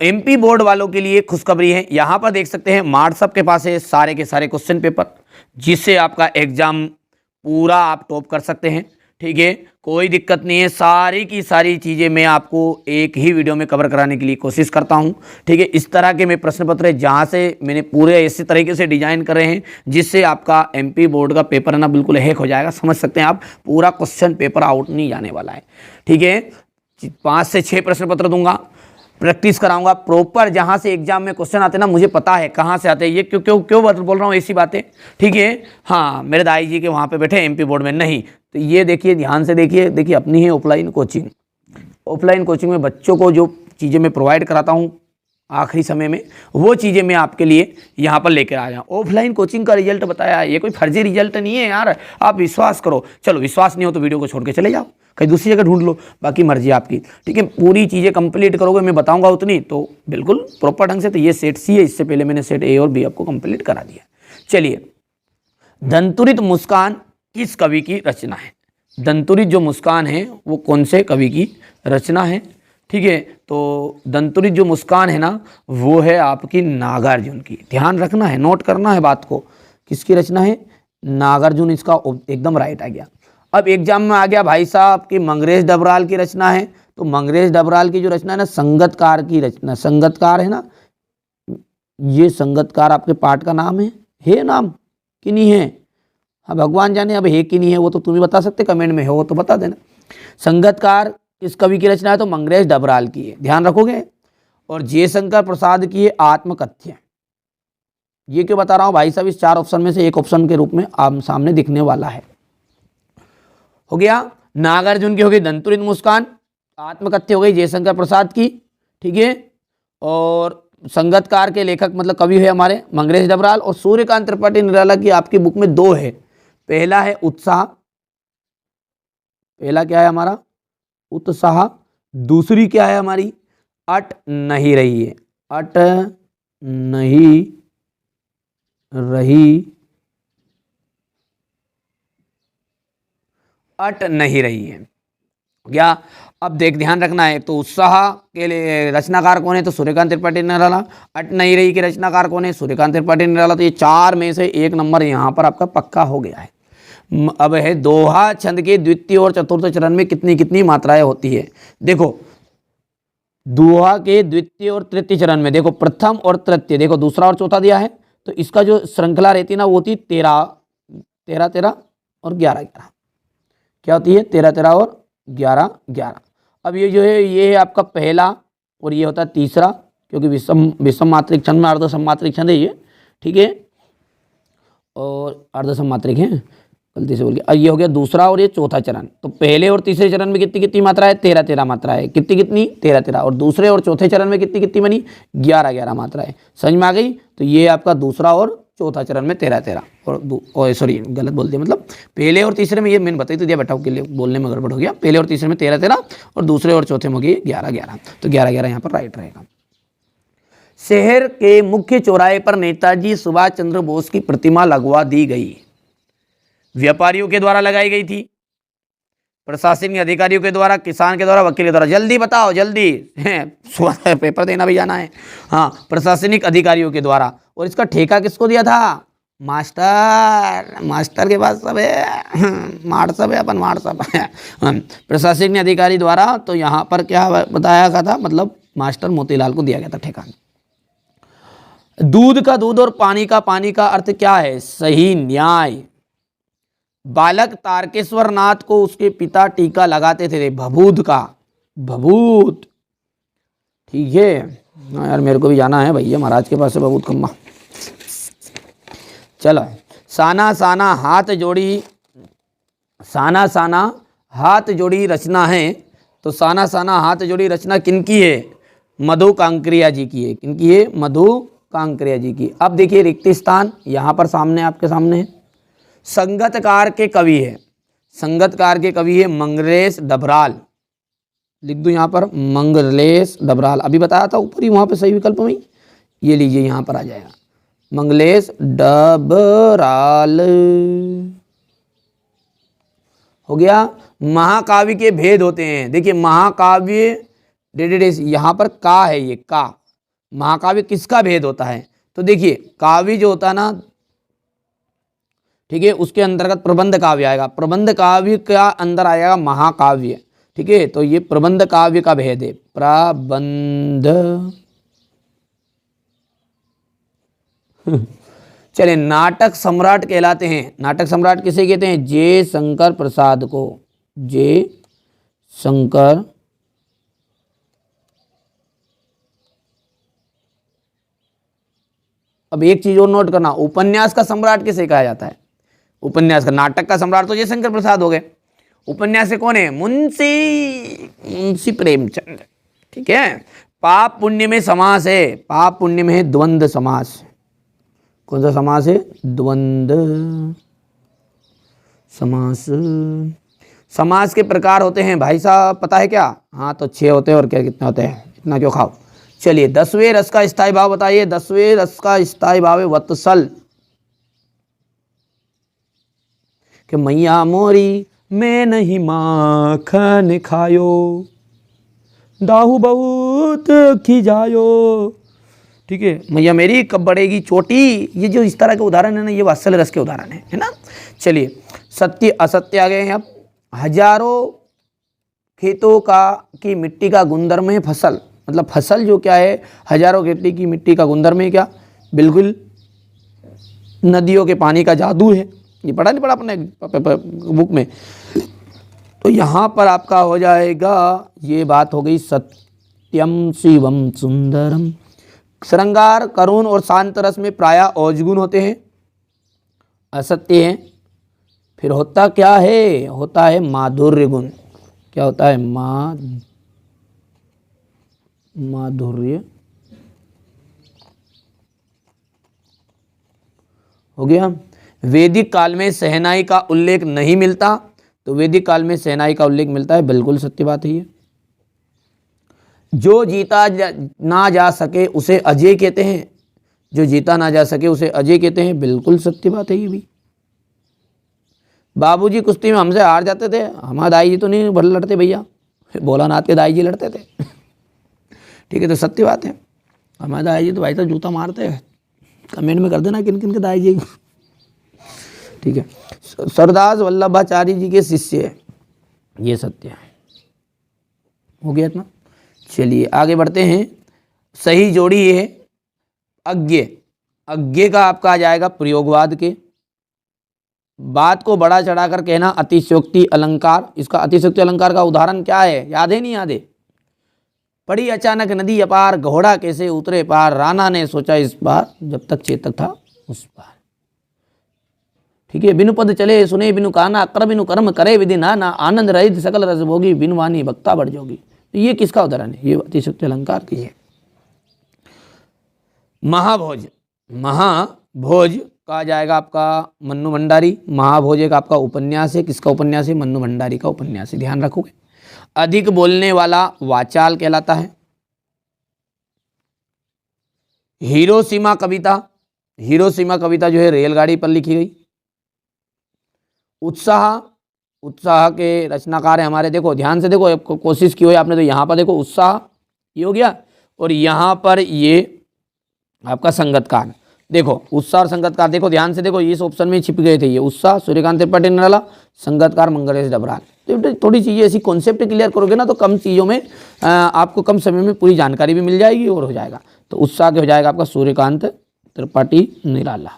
MP board वालों के लिए खुशखबरी है, यहाँ पर देख सकते हैं व्हाट्सएप के पास है सारे के सारे क्वेश्चन पेपर, जिससे आपका एग्जाम पूरा आप टॉप कर सकते हैं। ठीक है, कोई दिक्कत नहीं है, सारी की सारी चीज़ें मैं आपको एक ही वीडियो में कवर कराने के लिए कोशिश करता हूं। ठीक है, इस तरह के मैं प्रश्न पत्र है जहां से मैंने पूरे इसी तरीके से डिजाइन करे हैं जिससे आपका एमपी बोर्ड का पेपर है ना बिल्कुल हैक हो जाएगा। समझ सकते हैं आप, पूरा क्वेश्चन पेपर आउट नहीं जाने वाला है। ठीक है, 5 से 6 प्रश्न पत्र दूंगा, प्रैक्टिस कराऊंगा प्रॉपर। जहां से एग्जाम में क्वेश्चन आते हैं ना, मुझे पता है कहां से आते हैं, ये क्यों क्यों क्यों बोल रहा हूं ऐसी बातें। ठीक है, हाँ मेरे दाई जी के वहां पे बैठे एमपी बोर्ड में नहीं, तो ये देखिए ध्यान से देखिए, देखिए अपनी है ऑफलाइन कोचिंग। ऑफलाइन कोचिंग में बच्चों को जो चीज़ें मैं प्रोवाइड कराता हूँ आखिरी समय में, वो चीज़ें मैं आपके लिए यहाँ पर लेकर आ जाऊँ। ऑफलाइन कोचिंग का रिजल्ट बताया, ये कोई फर्जी रिजल्ट नहीं है यार, आप विश्वास करो। चलो विश्वास नहीं हो तो वीडियो को छोड़ के चले जाओ, कहीं दूसरी जगह ढूंढ लो, बाकी मर्जी आपकी। ठीक है, पूरी चीज़ें कंप्लीट करोगे, मैं बताऊंगा उतनी तो बिल्कुल प्रॉपर ढंग से। तो ये सेट सी है, इससे पहले मैंने सेट ए और बी आपको कंप्लीट करा दिया। चलिए, दंतुरित मुस्कान किस कवि की रचना है? दंतुरित जो मुस्कान है वो कौन से कवि की रचना है? ठीक है, तो दंतुरित जो मुस्कान है ना वो है आपकी नागार्जुन की। ध्यान रखना है, नोट करना है बात को, किसकी रचना है? नागार्जुन, इसका एकदम राइट आ गया। अब एग्जाम में आ गया भाई साहब कि मंगरेश डबराल की रचना है, तो मंगरेश डबराल की जो रचना है ना संगतकार की रचना। संगतकार है ना, ये संगतकार आपके पाठ का नाम है नाम कि नहीं है? हाँ भगवान जाने अब है कि नहीं है, वो तो तुम्हें बता सकते, कमेंट में हो तो बता देना। संगतकार किस कवि की रचना है? तो मंगरेश डबराल की है, ध्यान रखोगे। और जयशंकर प्रसाद की है आत्मकथ्य। ये क्यों बता रहा हूँ भाई साहब, इस 4 ऑप्शन में से एक ऑप्शन के रूप में आप सामने दिखने वाला है। हो गया, नागार्जुन की हो गई दंतुरित मुस्कान, आत्मकथ्य हो गई जयशंकर प्रसाद की। ठीक है, और संगतकार के लेखक मतलब कवि है हमारे मंगरेश डबराल। और सूर्यकांत त्रिपाठी निराला की आपकी बुक में 2 है, पहला है उत्साह, पहला क्या है हमारा? उत्साह। दूसरी क्या है हमारी? अट नहीं रही है, अट नहीं रही, अट नहीं रही है। क्या? अब देख ध्यान रखना है, तो उत्साह के लिए रचनाकार कौन है? तो सूर्यकांत त्रिपाठी निराला। अट नहीं रही के रचनाकार कौन है? सूर्यकांत त्रिपाठी निराला। तो ये 4 में से 1 नंबर यहाँ पर आपका पक्का हो गया है। अब है दोहा छंद के द्वितीय और चतुर्थ चरण में कितनी कितनी मात्राएं होती है? देखो दोहा के द्वितीय और तृतीय चरण में देखो प्रथम और तृतीय, देखो दूसरा और चौथा दिया है, तो इसका जो श्रृंखला रहती है ना वो होती है 13 13 13 और 11 11। क्या होती है? 13 13 और 11 11। अब ये जो है ये है आपका पहला और ये होता है तीसरा, क्योंकि विषम मात्रिक छंद में अर्ध सम्मात्रिक छंद है ये। ठीक है, और अर्ध सम्मात्रिक है, गलती से बोल गया। ये हो गया दूसरा और ये चौथा चरण। तो पहले और तीसरे चरण में कितनी कितनी मात्रा है? 13 13 मात्रा है। कितनी कितनी? 13 13। और दूसरे और चौथे चरण में कितनी कितनी बनी? 11 11 मात्रा है। समझ में आ गई? तो ये आपका दूसरा और चौथा चरण में 13 13 और सॉरी गलत बोल दिया, मतलब पहले और तीसरे में ये मैंने बताई तो दिया बेटा के लिए, बोलने में गड़बड़ हो गया। पहले और तीसरे में 13 13 और दूसरे और चौथे में हो गई 11 11। तो 11 11 यहाँ पर राइट रहेगा। शहर के मुख्य चौराहे पर नेताजी सुभाष चंद्र बोस की प्रतिमा लगवा दी गई। व्यापारियों के द्वारा लगाई गई थी, प्रशासनिक अधिकारियों के द्वारा, किसान के द्वारा, वकील के द्वारा? जल्दी बताओ जल्दी, सुबह पेपर देना भी जाना है। हाँ, प्रशासनिक अधिकारियों के द्वारा। और इसका ठेका किसको दिया था? मास्टर के पास सब है, मार सब है, अपन मार सब है। प्रशासनिक अधिकारी द्वारा। तो यहाँ पर क्या बताया गया था, मतलब मास्टर मोतीलाल को दिया गया था ठेका। दूध का दूध और पानी का पानी का अर्थ क्या है? सही न्याय। बालक तारकेश्वर नाथ को उसके पिता टीका लगाते थे भभूत का, भभूत। ठीक है यार, मेरे को भी जाना है भैया महाराज के पास से भभूत खम्मा। चलो, साना साना हाथ जोड़ी, साना साना हाथ जोड़ी रचना है। तो साना साना हाथ जोड़ी रचना किनकी है? मधु कांकरिया जी की है। किनकी है? मधु कांकरिया जी की। अब देखिए रिक्त स्थान यहाँ पर सामने आपके सामने है। संगतकार के कवि है, संगतकार के कवि है मंगलेश डबराल। लिख दो यहाँ पर मंगलेश डबराल, अभी बताया था ऊपर ही वहाँ पे सही विकल्प में, ये लीजिए यहाँ पर आ जाएगा मंगलेश डबराल। हो गया। महाकाव्य के भेद होते हैं, देखिए महाकाव्य डेडेडेस यहाँ पर का है, ये का महाकाव्य किसका भेद होता है? तो देखिए काव्य जो होता है ना, ठीक है, उसके अंतर्गत प्रबंध काव्य आएगा, प्रबंध काव्य का अंदर आएगा महाकाव्य, ठीक है। तो ये प्रबंध काव्य का भेद है, प्रबंध चलिए नाटक सम्राट कहलाते हैं। नाटक सम्राट किसे कहते हैं? जे शंकर प्रसाद को, जे शंकर अब एक चीज और नोट करना, उपन्यास का सम्राट किसे कहा जाता है? उपन्यास का, नाटक का सम्राट तो जयशंकर प्रसाद हो गए, उपन्यास से कौन है? मुंशी प्रेमचंद, ठीक है। पाप पुण्य में समास है, पाप पुण्य में है द्वंद्व समास। कौन सा समास है? द्वंद्व समास। समास के प्रकार होते हैं भाई साहब, पता है क्या? हाँ तो 6 होते हैं, और क्या कितने होते हैं? इतना क्यों खाओ। चलिए 10वें रस का स्थायी भाव बताइए। 10वें रस का स्थायी भाव है वत्सल, कि मैया मोरी मैं नहीं माखन खायो, दाहू बहुत खिजायो, ठीक है। मैया मेरी कब बढ़ेगी चोटी। ये जो इस तरह के उदाहरण है ना, ये वात्सल रस के उदाहरण है ना। चलिए सत्य असत्य आ गए हैं। अब हजारों खेतों की मिट्टी का गुणधर्म है फसल, मतलब फसल जो क्या है, हजारों खेती की मिट्टी का गुणधर्म है क्या? बिल्कुल नदियों के पानी का जादू है। ये पढ़ा नहीं पढ़ा अपने बुक में? तो यहाँ पर आपका हो जाएगा, ये बात हो गई सत्यम शिवम सुंदरम। श्रृंगार करुण और शांत रस में प्रायः औजगुण होते हैं, असत्य हैं। फिर होता क्या है? होता है माधुर्य गुण। क्या होता है? माधुर्य हो गया। वैदिक काल में शहनाई का उल्लेख नहीं मिलता, तो वैदिक काल में शहनाई का उल्लेख मिलता है, बिल्कुल सत्य बात है ये। जो जीता ना जा सके उसे अजय कहते हैं, जो जीता ना जा सके उसे अजय कहते हैं, बिल्कुल सत्य बात है ये भी। बाबूजी कुश्ती में हमसे हार जाते थे, हमारे दाई जी तो नहीं भर लड़ते भैया, भोलानाथ के दाई जी लड़ते थे ठीक है, तो सत्य बात है। हमारे दाई जी तो भाई साहब जूता मारते हैं। कमेंट में कर देना किन किन के दाई जी ठीक है। सरदार वल्लभाचार्य जी के शिष्य है, ये सत्य है। हो गया इतना। चलिए आगे बढ़ते हैं। सही जोड़ी ये है अज्ञ। अज्ञ का आपका आ जाएगा प्रयोगवाद के। बात को बड़ा चढ़ाकर कहना अतिशयोक्ति अलंकार। इसका अतिशयोक्ति अलंकार का उदाहरण क्या है? याद है नहीं याद है? पड़ी अचानक नदी अपार, घोड़ा कैसे उतरे पार, राणा ने सोचा इस बार, जब तक चेतक था उस बार। ठीक है। बिनु पद चले सुने बिनु काना, कर बिनु कर्म करे विधि नाना, आनंद रहित सकल रस भोगी, बिनु वाणी वक्ता बढ़ जोगी। तो ये किसका उदाहरण है? ये अतिशयोक्ति अलंकार की है। महाभोज। महाभोज का जाएगा आपका मन्नू भंडारी। महाभोज एक आपका उपन्यास है। किसका उपन्यास है? मन्नू भंडारी का उपन्यास है, ध्यान रखोगे। अधिक बोलने वाला वाचाल कहलाता है। हिरोशिमा कविता। हिरोशिमा कविता जो है रेलगाड़ी पर लिखी गई। उत्साह। उत्साह के रचनाकार है हमारे, देखो ध्यान से देखो, कोशिश की हो आपने तो यहाँ पर देखो उत्साह ये हो गया, और यहाँ पर ये आपका संगतकार। देखो उत्साह और संगतकार देखो ध्यान से देखो, इस ऑप्शन में छिप गए थे ये। उत्साह सूर्यकांत त्रिपाठी निराला, संगतकार मंगलेश डबराल। तो थोड़ी चीज़ें ऐसी कॉन्सेप्ट क्लियर करोगे ना, तो कम चीज़ों में आपको कम समय में पूरी जानकारी भी मिल जाएगी और हो जाएगा। तो उत्साह के हो जाएगा आपका सूर्यकांत त्रिपाठी निराला।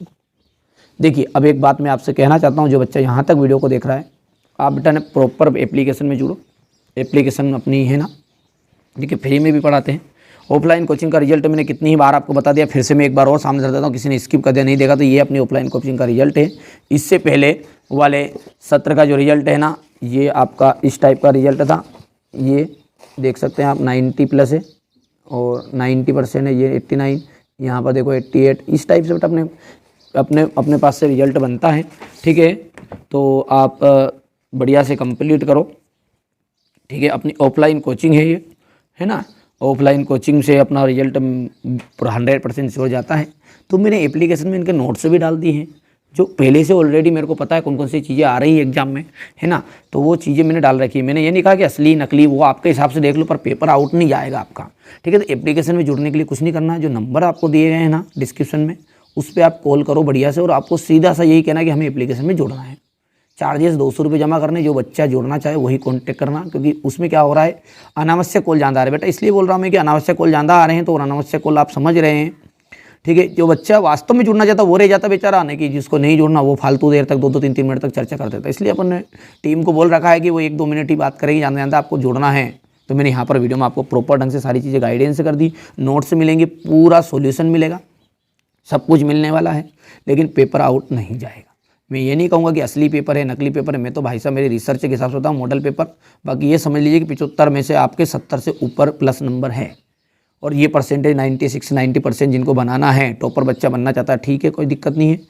देखिए अब एक बात मैं आपसे कहना चाहता हूँ, जो बच्चा यहाँ तक वीडियो को देख रहा है, आप बेटा ने प्रॉपर एप्लीकेशन में जुड़ो। एप्लीकेशन अपनी है ना, देखिए फ्री में भी पढ़ाते हैं। ऑफलाइन कोचिंग का रिजल्ट मैंने कितनी ही बार आपको बता दिया, फिर से मैं एक बार और सामने रख देता हूँ, किसी ने स्किप कर दिया नहीं देखा तो ये अपनी ऑफलाइन कोचिंग का रिजल्ट है। इससे पहले वाले सत्र का जो रिजल्ट है ना, ये आपका इस टाइप का रिजल्ट था। ये देख सकते हैं आप 90+ है और 90% है, ये 89, यहाँ पर देखो 88। इस टाइप से बेटा अपने अपने अपने पास से रिजल्ट बनता है। ठीक है, तो आप बढ़िया से कंप्लीट करो। ठीक है, अपनी ऑफलाइन कोचिंग है ये, है ना। ऑफलाइन कोचिंग से अपना रिजल्ट 100% हो जाता है। तो मैंने एप्लीकेशन में इनके नोट्स भी डाल दिए हैं, जो पहले से ऑलरेडी मेरे को पता है कौन कौन सी चीज़ें आ रही हैं एग्जाम में, है ना, तो वो चीज़ें मैंने डाल रखी है। मैंने ये नहीं कहा कि असली नकली, वो आपके हिसाब से देख लो, पर पेपर आउट नहीं जाएगा आपका, ठीक है। तो एप्लीकेशन में जुड़ने के लिए कुछ नहीं करना है, जो नंबर आपको दिए गए हैं ना डिस्क्रिप्शन में, उस पर आप कॉल करो बढ़िया से, और आपको सीधा सा यही कहना कि हमें एप्लीकेशन में जुड़ना है। चार्जेस 200 रुपये जमा करने, जो बच्चा जुड़ना चाहे वही कॉन्टेक्ट करना, क्योंकि उसमें क्या हो रहा है, अनावश्यक कॉल ज़्यादा आ रहा है बेटा, इसलिए बोल रहा हूँ मैं कि अनावश्यक कॉल ज़्यादा आ रहे हैं, तो अनावश्यक कॉल आप समझ रहे हैं, ठीक है। जो बच्चा वास्तव में जुड़ना चाहता वो रह जाता बेचारा, नहीं कि जिसको नहीं जुड़ना वो फालतू देर तक 2-2 3-3 मिनट तक चर्चा कर देता है। इसलिए अपन ने टीम को बोल रखा है कि वो 1-2 मिनट ही बात करेगी, जानते जानते आपको जुड़ना है। तो मैंने यहाँ पर वीडियो में आपको प्रॉपर ढंग से सारी चीज़ें गाइडेंस कर दी, नोट्स मिलेंगे, पूरा सोल्यूशन मिलेगा, सब कुछ मिलने वाला है, लेकिन पेपर आउट नहीं जाएगा। मैं ये नहीं कहूँगा कि असली पेपर है नकली पेपर है, मैं तो भाई साहब मेरी रिसर्च के हिसाब से होता हूँ मॉडल पेपर। बाकी ये समझ लीजिए कि 75 में से आपके 70 से ऊपर प्लस नंबर है, और ये परसेंटेज 96-90% जिनको बनाना है, टॉपर बच्चा बनना चाहता है, ठीक है, कोई दिक्कत नहीं है।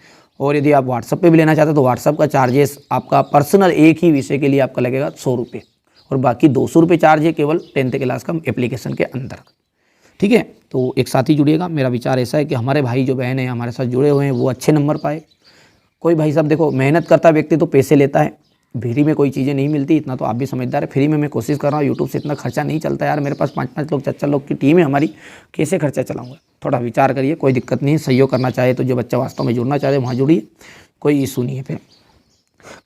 और यदि आप व्हाट्सअप पे भी लेना चाहते हैं तो व्हाट्सअप का चार्जेस आपका पर्सनल एक ही विषय के लिए आपका लगेगा 100 रुपये, और बाकी 200 रुपये चार्ज है केवल 10th क्लास का एप्लीकेशन के अंदर, ठीक है। तो एक साथ ही जुड़िएगा। मेरा विचार ऐसा है कि हमारे भाई जो बहन है हमारे साथ जुड़े हुए हैं वो अच्छे नंबर पाए। कोई भाई साहब देखो, मेहनत करता व्यक्ति तो पैसे लेता है, फ्री में कोई चीज़ें नहीं मिलती, इतना तो आप भी समझदार है। फ्री में मैं कोशिश कर रहा हूँ, यूट्यूब से इतना खर्चा नहीं चलता यार, मेरे पास 5-5 लोग 4-4 लोग की टीम है हमारी, कैसे खर्चा चलाऊंगा। थोड़ा विचार करिए, कोई दिक्कत नहीं है, सहयोग करना चाहे तो जो बच्चा वास्तव में जुड़ना चाहे वहाँ जुड़िए, कोई इशू नहीं है। फिर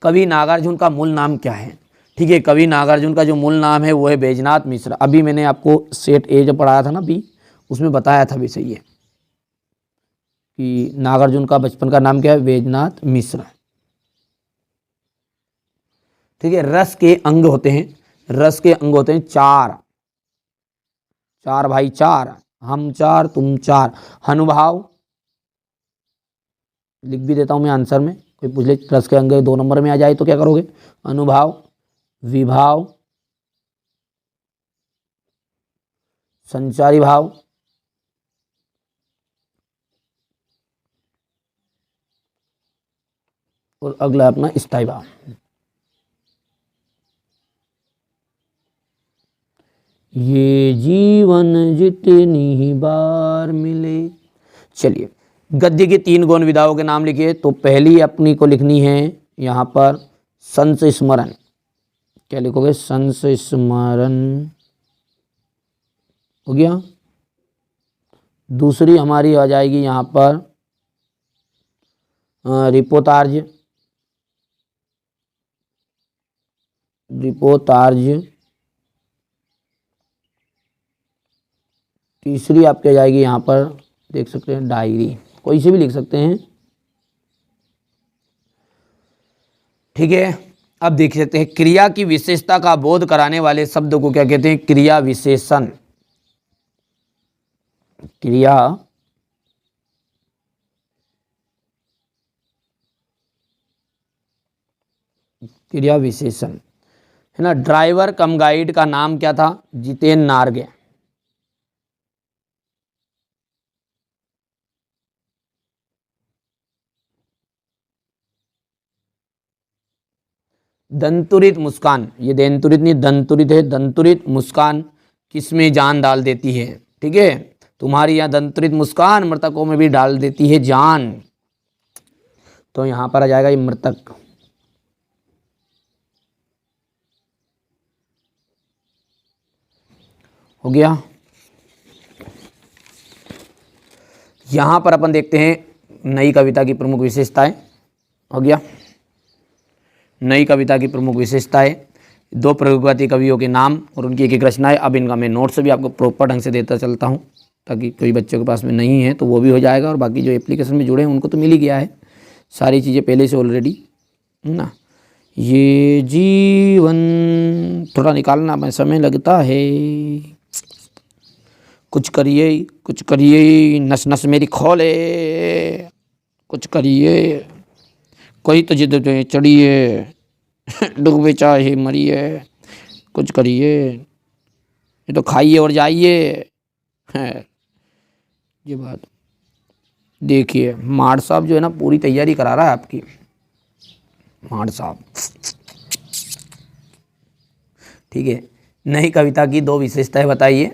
कवि नागार्जुन का मूल नाम क्या है, ठीक है। कवि नागार्जुन का जो मूल नाम है वो है बैजनाथ मिश्र। अभी मैंने आपको सेट ए जब पढ़ाया था ना बी, उसमें बताया था भी सही है कि नागार्जुन का बचपन का नाम क्या है, बैजनाथ मिश्र, ठीक है। रस के अंग होते हैं, रस के अंग होते हैं 4 भाई 4, हम 4 तुम 4। अनुभाव लिख भी देता हूं मैं आंसर में, कोई पूछ ले रस के अंग 2 नंबर में आ जाए तो क्या करोगे, अनुभाव, विभाव, संचारी भाव, और अगला अपना स्थायी भाव। ये जीवन जितनी ही बार मिले। चलिए, गद्य के 3 गौण विधाओं के नाम लिखिए। तो पहली अपनी को लिखनी है यहाँ पर संस्मरण, क्या लिखोगे, संस्मरण हो गया। दूसरी हमारी आ जाएगी यहाँ पर रिपोतार्ज, रिपोतार्ज। तीसरी आपकी आ जाएगी यहाँ पर, देख सकते हैं डायरी, कोई से भी लिख सकते हैं, ठीक है। अब देख सकते हैं क्रिया की विशेषता का बोध कराने वाले शब्द को क्या कहते हैं, क्रिया विशेषण। क्रिया क्रिया विशेषण, है ना। ड्राइवर कम गाइड का नाम क्या था, जितेन नार्गे। दंतुरित मुस्कान, ये दंतुरित नहीं दंतुरित है, दंतुरित मुस्कान किसमें जान डाल देती है, ठीक है। तुम्हारी यहाँ दंतुरित मुस्कान मृतकों में भी डाल देती है जान, तो यहाँ पर आ जाएगा ये मृतक। हो गया। यहाँ पर अपन देखते हैं नई कविता की प्रमुख विशेषताएं। हो गया, नई कविता की प्रमुख विशेषताएं, 2 प्रगति कवियों के नाम और उनकी एक रचनाएं। अब इनका मैं नोट्स भी आपको प्रॉपर ढंग से देता चलता हूं, ताकि कोई बच्चों के पास में नहीं है तो वो भी हो जाएगा, और बाकी जो एप्लीकेशन में जुड़े हैं उनको तो मिल ही गया है सारी चीज़ें पहले से ऑलरेडी, है ना। ये जीवन थोड़ा निकालना में समय लगता है, कुछ करिए नस नस मेरी खोले, कुछ करिए, कोई तो जिद पे चढ़िए, डूबे चाहे मरिए, कुछ करिए, ये तो खाइए और जाइए है ये बात। देखिए माड़ साहब जो है ना पूरी तैयारी करा रहा है आपकी, माड़ साहब, ठीक है। नई कविता की 2 विशेषताएं बताइए।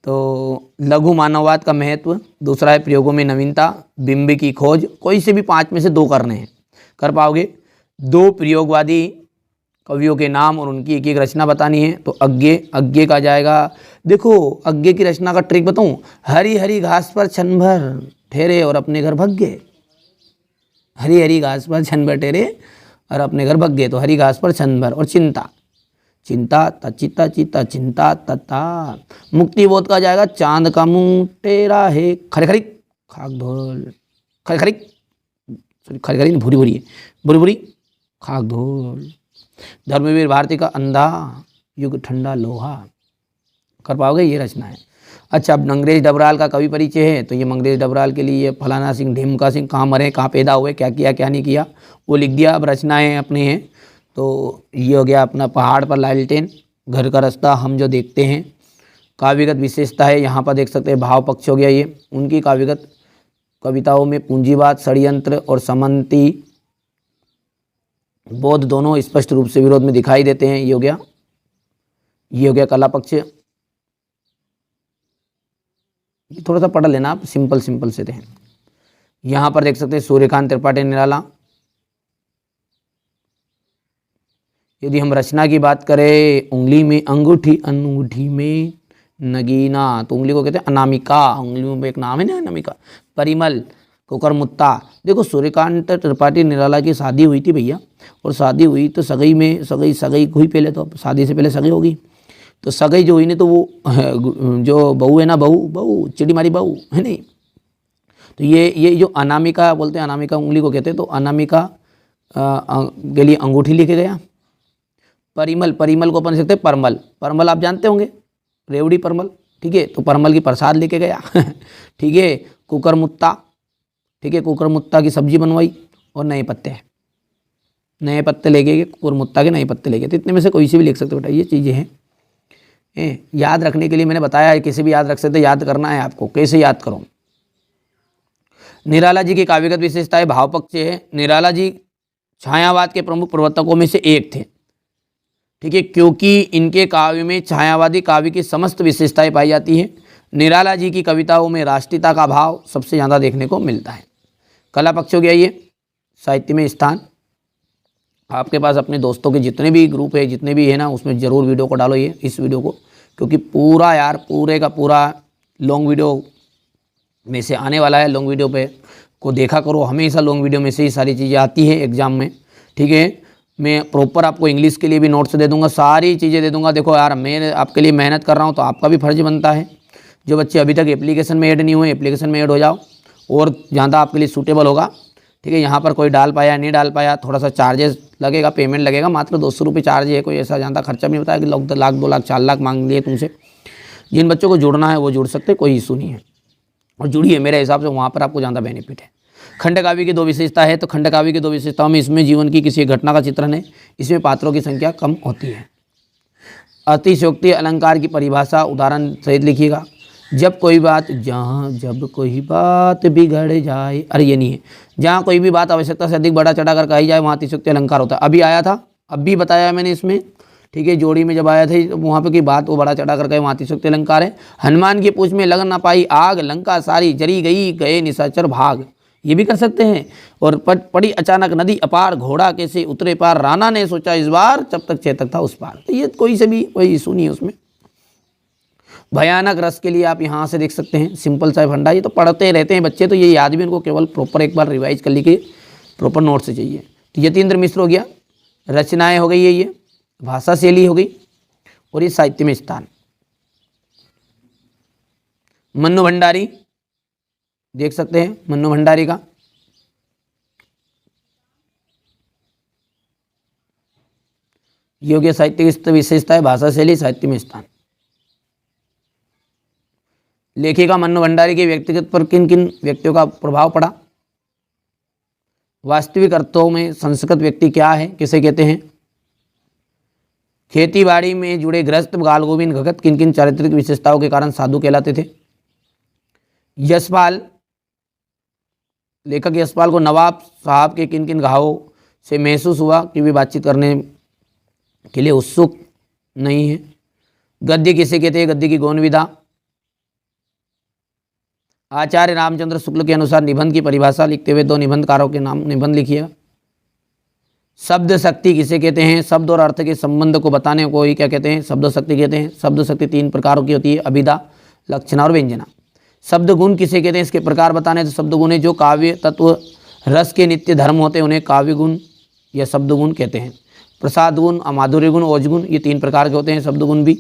तो लघु मानववाद का महत्व, दूसरा है प्रयोगों में नवीनता, बिंब की खोज। कोई से भी 5 में से 2 करने हैं, कर पाओगे। दो प्रयोगवादी कवियों के नाम और उनकी एक एक रचना बतानी है। तो अज्ञे का जाएगा, देखो अज्ञे की रचना का ट्रिक बताऊं, हरी हरी घास पर छन भर ठहरे और अपने घर भग गए। हरी हरी घास पर छन भर ठहरे और अपने घर भग गए। तो हरी घास पर छन भर। और चिंता, चिंता तचिता चिता चिंता तता। मुक्ति बोध का जाएगा, चांद का मुंह टेरा है खरी खरी खाक ढोल खरी खरी, सॉरी खरी खरी भूरी भूरी है, बुरी बुरी खाक ढोल। धर्मवीर भारती का अंधा युग ठंडा लोहा। कर पाओगे, ये रचना है। अच्छा, अब मंगरेश डबराल का कवि परिचय है। तो ये मंगरेश डबराल के लिए फलाना सिंह ढीमका सिंह कहाँ मरे, कहाँ पैदा हुए, क्या किया क्या नहीं किया, वो लिख दिया। अब रचनाएँ अपनी हैं। तो ये हो गया अपना पहाड़ पर लालटेन, घर का रास्ता, हम जो देखते हैं। काव्यगत विशेषता है, यहाँ पर देख सकते हैं भाव पक्ष हो गया ये। उनकी काव्यगत कविताओं में पूंजीवाद, षड्यंत्र और समंती बोध दोनों स्पष्ट रूप से विरोध में दिखाई देते हैं। ये हो गया कला पक्ष। ये थोड़ा सा पढ़ लेना आप, सिंपल से थे। यहाँ पर देख सकते हैं सूर्यकांत त्रिपाठी निराला। यदि हम रचना की बात करें, उंगली में अंगूठी में नगीना, तो उंगली को कहते हैं अनामिका, उंगलियों में एक नाम है ना अनामिका। परिमल, कुकरमुत्ता। देखो सूर्यकांत त्रिपाठी निराला की शादी हुई थी भैया, और शादी हुई तो सगाई हुई पहले, तो शादी से पहले सगाई होगी। तो सगाई जो हुई ने, तो वो जो बहू है ना, बहू चिड़ी मारी बहू है नहीं। तो ये जो अनामिका बोलते हैं, अनामिका उंगली को कहते हैं। तो अनामिका के लिए अंगूठी लेके गया। परिमल को अपन सकते हैं परमल, परमल आप जानते होंगे, रेवड़ी परमल, ठीक है। तो परमल की प्रसाद लेके गया ठीक है। कुकरमुत्ता, ठीक है, कुकरमुत्ता की सब्जी बनवाई और नए पत्ते लेके गए, कुकरमुत्ता के नए पत्ते लेके। तो इतने में से कोई से भी लिख सकते हो बेटा, ये चीज़ें हैं। याद रखने के लिए मैंने बताया है, किसी भी याद रख सकते, याद करना है आपको, कैसे याद करो। निराला जी की काव्यगत विशेषताएं भाव पक्ष है। निराला जी छायावाद के प्रमुख प्रवर्तकों में से एक थे, ठीक है, क्योंकि इनके काव्य में छायावादी काव्य की समस्त विशेषताएं पाई जाती हैं। निराला जी की कविताओं में राष्ट्रीयता का भाव सबसे ज़्यादा देखने को मिलता है। कला पक्ष हो गया ये। साहित्य में स्थान, आपके पास अपने दोस्तों के जितने भी ग्रुप है, जितने भी है ना, उसमें ज़रूर वीडियो को डालो, इस वीडियो को, क्योंकि पूरा यार पूरे का पूरा लॉन्ग वीडियो में से आने वाला है। लॉन्ग वीडियो पे को देखा करो, हमेशा लॉन्ग वीडियो में से ही सारी चीज़ें आती है एग्जाम में, ठीक है। मैं प्रॉपर आपको इंग्लिश के लिए भी नोट्स दे दूंगा, सारी चीज़ें दे दूंगा। देखो यार, मैं आपके लिए मेहनत कर रहा हूँ, तो आपका भी फर्ज बनता है। जो बच्चे अभी तक एप्लीकेशन में ऐड नहीं हुए, एप्लीकेशन में ऐड हो जाओ, और ज़्यादा आपके लिए सूटेबल होगा, ठीक है। यहाँ पर कोई डाल पाया नहीं डाल पाया, थोड़ा सा चार्जेस लगेगा, पेमेंट लगेगा, मात्र 200 रुपये चार्ज है, कोई ऐसा ज़्यादा खर्चा भी नहीं होता है कि लोग लाख 2 लाख 4 लाख मांग लिए तुमसे। जिन बच्चों को जुड़ना है वो जुड़ सकते, कोई इशू नहीं है, और जुड़िए, मेरे हिसाब से वहाँ पर आपको ज़्यादा बेनिफिट है। खंडकाव्य की 2 विशेषता है। तो खंडकाव्य की 2 विशेषताओं में, इसमें जीवन की किसी घटना का चित्रण है, इसमें पात्रों की संख्या कम होती है। अतिशयोक्ति अलंकार की परिभाषा उदाहरण सहित लिखिएगा। जब कोई बात बिगड़ जाए, अरे ये नहीं है, जहाँ कोई भी बात आवश्यकता से अधिक बढ़ा चढ़ा कर कही जाए, वहाँ अतिशयोक्ति अलंकार होता है। अभी आया था, अब भी बताया है मैंने इसमें, ठीक है। जोड़ी में जब आया था, तो वहाँ पे की बात वो बढ़ा चढ़ा कर कहे, वहाँ अतिशयोक्ति अलंकार है। हनुमान की पूंछ में लग न पाई आग, लंका सारी जरी गई, गए निशाचर भाग, ये भी कर सकते हैं। और पड़ी अचानक नदी अपार, घोड़ा कैसे उतरे पार, राणा ने सोचा इस बार, जब तक चेतक था उस पार। तो ये कोई से भी कोई इशू नहीं है उसमें। भयानक रस के लिए आप यहाँ से देख सकते हैं, सिंपल सा फंडा, ये तो पढ़ते रहते हैं बच्चे, तो ये याद भी उनको केवल प्रॉपर एक बार रिवाइज कर ली के प्रॉपर नोट से चाहिए। तो यतीन्द्र मिश्र हो गया, रचनाएं हो गई है, ये भाषा शैली हो गई, और ये साहित्य में स्थान। मन्नू भंडारी देख सकते हैं, मन्नू भंडारी का ये हो गया साहित्य की विशेषता है, भाषा शैली, साहित्य में स्थान। लेखिका मन्नू भंडारी के व्यक्तिगत पर किन किन व्यक्तियों का प्रभाव पड़ा। वास्तविक अर्थों में संस्कृत व्यक्ति क्या है, किसे कहते हैं। खेतीबाड़ी में जुड़े गृहस्थ गाल गोविंद भगत किन किन चारित्रिक विशेषताओं के कारण साधु कहलाते थे। यशपाल, लेखक यशपाल को नवाब साहब के किन किन घावों से महसूस हुआ कि वे बातचीत करने के लिए उत्सुक नहीं है। गद्य किसे कहते हैं, गद्य की गौण विधा। आचार्य रामचंद्र शुक्ल के अनुसार निबंध की परिभाषा लिखते हुए 2 निबंधकारों के नाम निबंध लिखिएगा। शब्द शक्ति किसे कहते हैं? शब्द और अर्थ के संबंध को बताने को ही क्या कहते हैं? शब्द शक्ति कहते हैं। शब्द शक्ति 3 प्रकारों की होती है, अभिधा, लक्षणा और व्यंजना। शब्द गुण किसे कहते हैं? इसके प्रकार बताने तो शब्द गुण है जो काव्य तत्व रस के नित्य धर्म होते हैं, उन्हें काव्य गुण या शब्द गुण कहते हैं। प्रसाद गुण, अमाधुर्य गुण, ओज गुण, ये 3 प्रकार के होते हैं। शब्द गुण भी,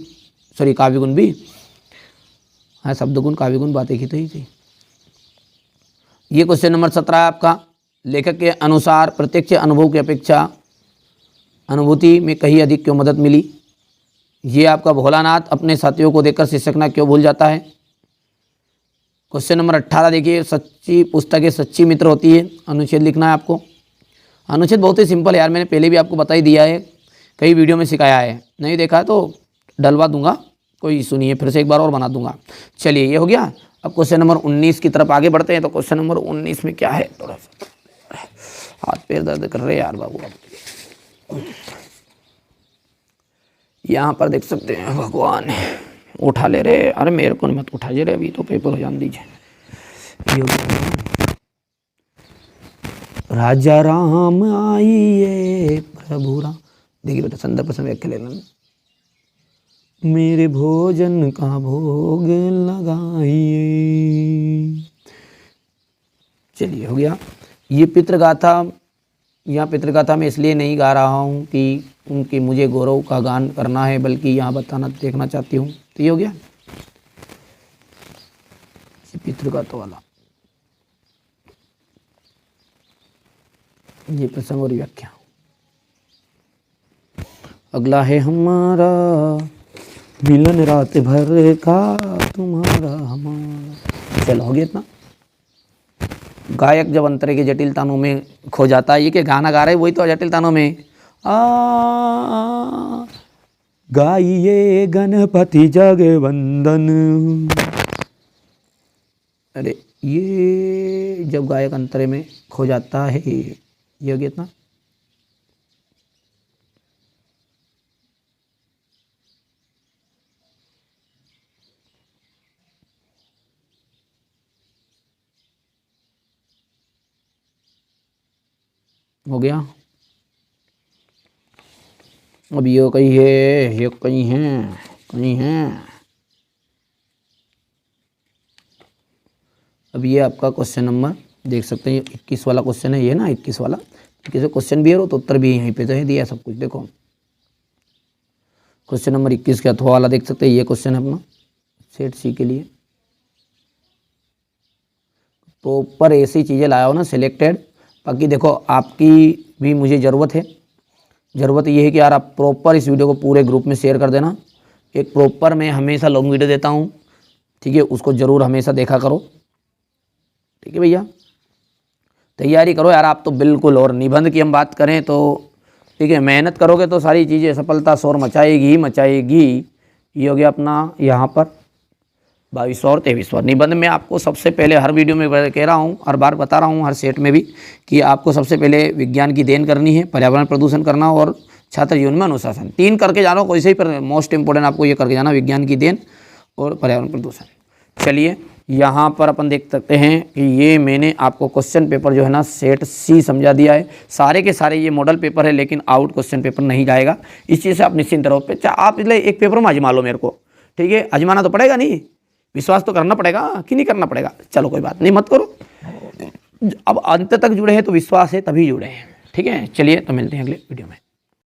सॉरी काव्य गुण भी, हाँ शब्द गुण काव्य गुण बात एक ही तो ही थी। ये क्वेश्चन नंबर 17 है आपका। लेखक के अनुसार प्रत्यक्ष अनुभव की अपेक्षा अनुभूति में कहीं अधिक क्यों मदद मिली? ये आपका भोलानाथ अपने साथियों को देखकर शिक्षकना क्यों भूल जाता है? क्वेश्चन नंबर 18 देखिए, सच्ची पुस्तकें सच्ची मित्र होती है। अनुच्छेद लिखना है आपको। अनुच्छेद बहुत ही सिंपल है यार, मैंने पहले भी आपको बता ही दिया है, कई वीडियो में सिखाया है, नहीं देखा है तो डलवा दूंगा, कोई इशू नहीं है, फिर से एक बार और बना दूंगा। चलिए ये हो गया। अब क्वेश्चन नंबर 19 की तरफ आगे बढ़ते हैं। तो क्वेश्चन नंबर 19 में क्या है? थोड़ा सा हाथ पैर दर्द कर रहे यार बाबू। यहाँ पर देख सकते हैं, भगवान उठा ले रहे, अरे मेरे को नहीं मत उठा रहे, अभी तो पेपर हो जान दीजिए। राजा राम आइए प्रभु राम, देखिए बेटा संदर्भ प्रसंग व्याख्या ले लेना। मेरे भोजन का भोग लगाइए। चलिए हो गया। ये पितृगाथा, यहाँ पितृगाथा में इसलिए नहीं गा रहा हूँ कि उनके मुझे गौरव का गान करना है, बल्कि यहाँ बताना देखना चाहती हूँ। तो ये हो गया ये पितृगाथा वाला, ये प्रसंग और व्याख्या। अगला है हमारा मिलन रात भर का तुम्हारा हमारा। चलो हो गया इतना। गायक जब अंतरे के जटिल तानों में खो जाता है, ये क्या गाना गा रहे हैं, वही तो जटिल तानों में गाइए गणपति जगवंदन। अरे ये जब गायक अंतरे में खो जाता है, ये हो गया इतना। हो गया। अब ये कहीं है, ये कहीं है, कहीं है। अब ये आपका क्वेश्चन नंबर देख सकते हैं, 21 वाला क्वेश्चन है ये ना, 21 वाला। किसी क्वेश्चन भी है तो उत्तर भी यहीं पे तो है दिया सब कुछ। देखो क्वेश्चन नंबर 21 के अथवा वाला देख सकते हैं, ये क्वेश्चन है अपना सेट सी के लिए। प्रॉपर ऐसी चीज़ें लाया हो ना सिलेक्टेड। बाकी देखो आपकी भी मुझे ज़रूरत है, ज़रूरत ये है कि यार आप प्रॉपर इस वीडियो को पूरे ग्रुप में शेयर कर देना। एक प्रॉपर मैं हमेशा लॉन्ग वीडियो देता हूँ, ठीक है, उसको ज़रूर हमेशा देखा करो, ठीक है भैया। तैयारी करो यार आप तो बिल्कुल। और निबंध की हम बात करें तो ठीक है, मेहनत करोगे तो सारी चीज़ें सफलता शोर मचाएगी मचाएगी। ये हो गया अपना यहाँ पर 22 और 23 निबंध में आपको सबसे पहले हर वीडियो में कह रहा हूँ, हर बार बता रहा हूँ, हर सेट में भी, कि आपको सबसे पहले विज्ञान की देन करनी है, पर्यावरण प्रदूषण करना और छात्र जीवन में अनुशासन। 3 करके जाना, कोई से ही पर मोस्ट इंपॉर्टेंट आपको ये करके जाना, विज्ञान की देन और पर्यावरण प्रदूषण। चलिए यहाँ पर अपन देख सकते हैं कि ये मैंने आपको क्वेश्चन पेपर जो है ना सेट सी समझा दिया है। सारे के सारे ये मॉडल पेपर है, लेकिन आउट क्वेश्चन पेपर नहीं जाएगा। इस चीज़ से आप निश्चिंत रहो। आप इसलिए एक पेपर में आजमा लो मेरे को, ठीक है, आजमाना तो पड़ेगा, नहीं विश्वास तो करना पड़ेगा कि नहीं करना पड़ेगा। चलो कोई बात नहीं, मत करो। अब अंत तक जुड़े हैं तो विश्वास है तभी जुड़े हैं, ठीक है। चलिए तो मिलते हैं अगले वीडियो में।